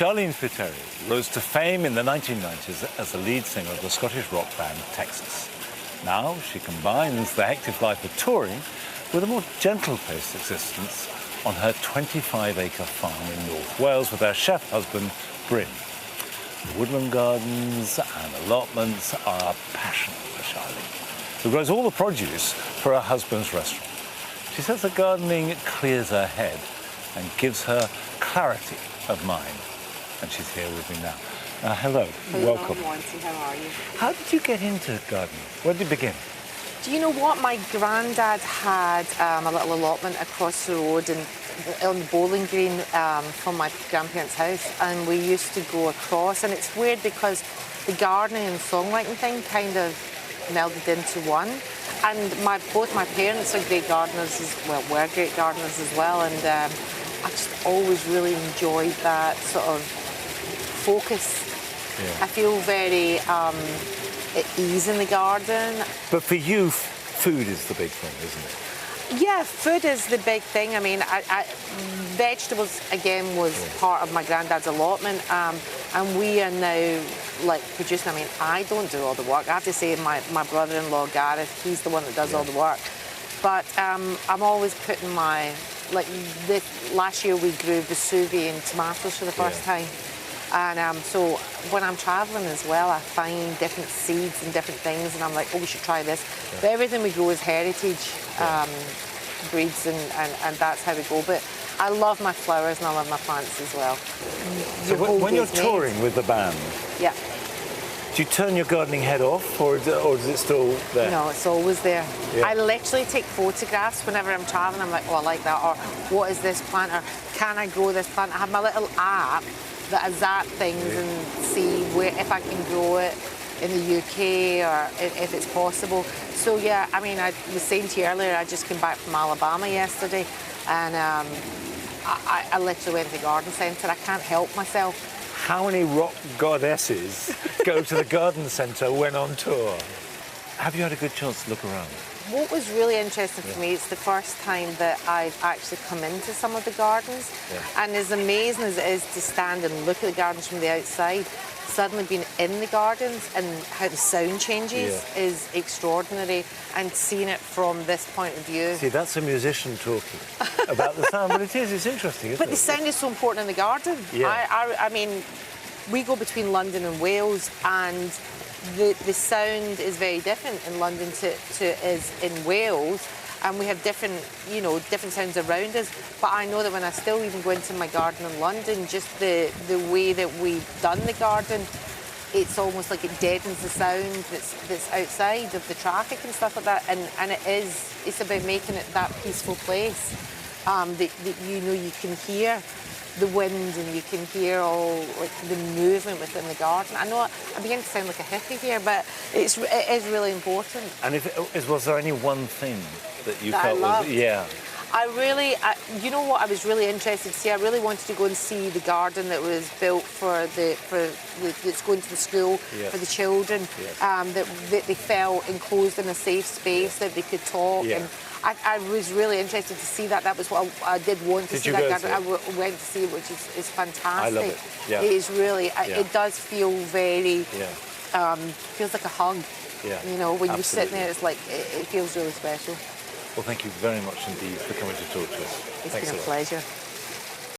Sharleen Spiteri rose to fame in the 1990s as the lead singer of the Scottish rock band Texas. Now she combines the hectic life of touring with a more gentle-paced existence on her 25-acre farm in North Wales with her chef husband, Bryn. The woodland gardens and allotments are a passion for Sharleen, who grows all the produce for her husband's restaurant. She says that gardening clears her head and gives her clarity of mind. And she's here with me now. Hello, welcome. Hello, Monty, how are you? How did you get into gardening? Where did you begin? Do you know what? My granddad had a little allotment across the road on the bowling green from my grandparents' house, and we used to go across. And it's weird because the gardening and songwriting thing kind of melded into one. And both my parents are great gardeners, were great gardeners as well. And I just always really enjoyed that sort of focus. Yeah. I feel very at ease in the garden. But for you, food is the big thing, isn't it? Yeah, food is the big thing. I mean, vegetables, again, was part of my granddad's allotment. And we are now, like, producing. I mean, I don't do all the work. I have to say my brother-in-law, Gareth, he's the one that does all the work. But I'm always putting last year we grew Vesuvian tomatoes for the first time. And so when I'm travelling as well, I find different seeds and different things, and I'm like, oh, we should try this. Yeah. But everything we grow is heritage breeds, and that's how we go. But I love my flowers and I love my plants as well. So when you're touring with the band, do you turn your gardening head off, or is it still there? No, it's always there. Yeah. I literally take photographs whenever I'm travelling. I'm like, oh, I like that, or what is this plant, or can I grow this plant? I have my little app that I zap things and see if I can grow it in the UK or if it's possible. So yeah, I mean, I was saying to you earlier, I just came back from Alabama yesterday, and I literally went to the garden centre. I can't help myself. How many rock goddesses go to the garden centre when on tour? Have you had a good chance to look around? What was really interesting for me, it's the first time that I've actually come into some of the gardens. And as amazing as it is to stand and look at the gardens from the outside, suddenly being in the gardens and how the sound changes is extraordinary, and seeing it from this point of view. See, that's a musician talking about the sound, but it's interesting, isn't it? But the sound is so important in the garden. I mean, we go between London and Wales, and the sound is very different in London to is in Wales, and we have different sounds around us. But I know that when I still even go into my garden in London, just the way that we've done the garden, it's almost like it deadens the sound that's outside of the traffic and stuff like that. And it's about making it that peaceful place that you can hear the wind, and you can hear all like the movement within the garden. I know I begin to sound like a hippie here, but it is really important. And was there any one thing that you that felt I loved? You know what I was really interested to see? I really wanted to go and see the garden that was built that's going to the school for the children. That they felt enclosed in a safe space, that they could talk. And I was really interested to see that. That was what I did want to see. That garden. I went to see it, which is fantastic. I love it. Yeah. It is really. It does feel very. Feels like a hug. You know, when you're sitting there, it's like it feels really special. Well, thank you very much indeed for coming to talk to us. It's been a pleasure.